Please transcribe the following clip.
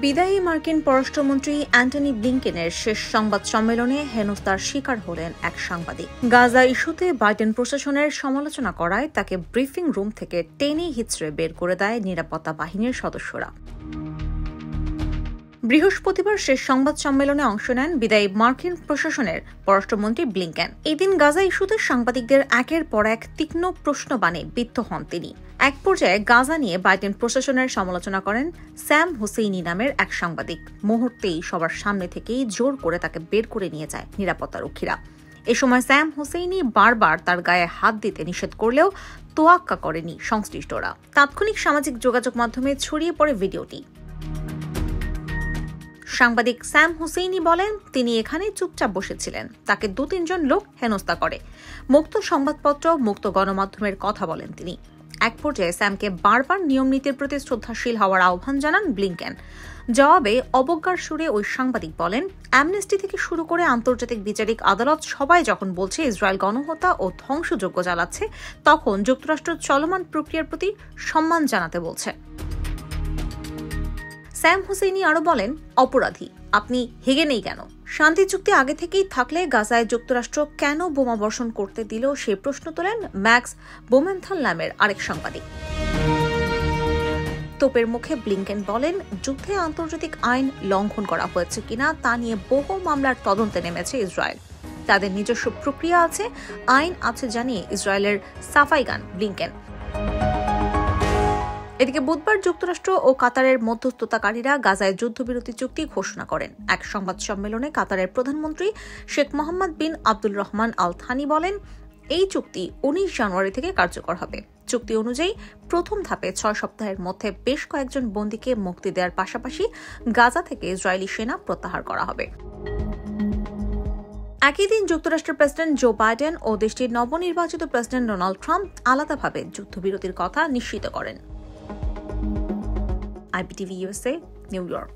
বিদায়ী মার্কিন পররাষ্ট্রমন্ত্রী অ্যান্টনি ব্লিংকেনের শেষ সংবাদ সম্মেলনে হেনস্থার শিকার হলেন এক সাংবাদিক। গাজা ইস্যুতে বাইডেন প্রশাসনের সমালোচনা করায় তাকে ব্রিফিং রুম থেকে টেনে হিঁচড়ে বের করে দেয় নিরাপত্তা বাহিনীর সদস্যরা। বৃহস্পতিবার শেষ সংবাদ সম্মেলনে অংশ নেন বিদায়ী মার্কিন প্রশাসনের পররাষ্ট্রমন্ত্রী ব্লিংকেন। এদিন গাজা ইস্যুতে সাংবাদিকদের একের পর এক তীক্ষ্ণ প্রশ্নবাণে বিদ্ধ হন তিনি। এক পর্যায়ে গাজা নিয়ে বাইডেন প্রশাসনের সমালোচনা করেন স্যাম হুসেইনি নামের এক সাংবাদিক। মুহূর্তেই সবার সামনে থেকেই জোর করে তাকে বের করে নিয়ে যায় নিরাপত্তারক্ষীরা। এ সময় স্যাম হুসেইনি বারবার তার গায়ে হাত দিতে নিষেধ করলেও তোয়াক্কা করেনি সংশ্লিষ্টরা। তাৎক্ষণিক সামাজিক যোগাযোগ মাধ্যমে ছড়িয়ে পড়ে ভিডিওটি। সাংবাদিক স্যাম হুসেইনি বলেন, তিনি এখানে চুপচাপ বসেছিলেন। তাকে ২-৩ জন লোক হেনস্থা করে। মুক্ত সংবাদপত্র, মুক্ত গণমাধ্যমের কথা বলেন তিনি। এক পর্যায়ে স্যামকে বারবার নিয়ম নীতির প্রতি শ্রদ্ধাশীল হওয়ার আহ্বান জানান ব্লিংকেন। জবাবে অবজ্ঞার সুরে ওই সাংবাদিক বলেন, অ্যামনেস্টি থেকে শুরু করে আন্তর্জাতিক বিচারিক আদালত সবাই যখন বলছে ইসরায়েল গণহত্যা ও ধ্বংসযজ্ঞ চালাচ্ছে, তখন যুক্তরাষ্ট্র চলমান প্রক্রিয়ার প্রতি সম্মান জানাতে বলছে। স্যাম হুসেইনি আরও বলেন, অপরাধী, আপনি হেগে নেই কেন? শান্তি চুক্তি আগে থেকেই থাকলে গাজায় যুক্তরাষ্ট্র কেন বোমা বর্ষণ করতে দিল, সে প্রশ্ন তোলেন ম্যাক্স বোমেনথাল নামের আরেক সাংবাদিক। তোপের মুখে ব্লিংকেন বলেন, যুদ্ধে আন্তর্জাতিক আইন লঙ্ঘন করা হয়েছে কিনা তা নিয়ে বহু মামলার তদন্তে নেমেছে ইসরায়েল। তাদের নিজস্ব প্রক্রিয়া আছে, আইন আছে জানিয়ে ইসরায়েলের সাফাই গান ব্লিংকেন। এদিকে বুধবার যুক্তরাষ্ট্র ও কাতারের মধ্যস্থতাকারীরা গাজায় যুদ্ধবিরতি চুক্তি ঘোষণা করেন। এক সংবাদ সম্মেলনে কাতারের প্রধানমন্ত্রী শেখ মোহাম্মদ বিন আব্দুল রহমান আল থানি বলেন, এই চুক্তি ১৯ জানুয়ারি থেকে কার্যকর হবে। চুক্তি অনুযায়ী প্রথম ধাপে ৬ সপ্তাহের মধ্যে বেশ কয়েকজন বন্দীকে মুক্তি দেওয়ার পাশাপাশি গাজা থেকে ইসরায়েলি সেনা প্রত্যাহার করা হবে। একই দিন যুক্তরাষ্ট্রের প্রেসিডেন্ট জো বাইডেন ও দেশটির নবনির্বাচিত প্রেসিডেন্ট ডোনাল্ড ট্রাম্প আলাদাভাবে যুদ্ধবিরতির কথা নিশ্চিত করেন। IPTV USA, New York.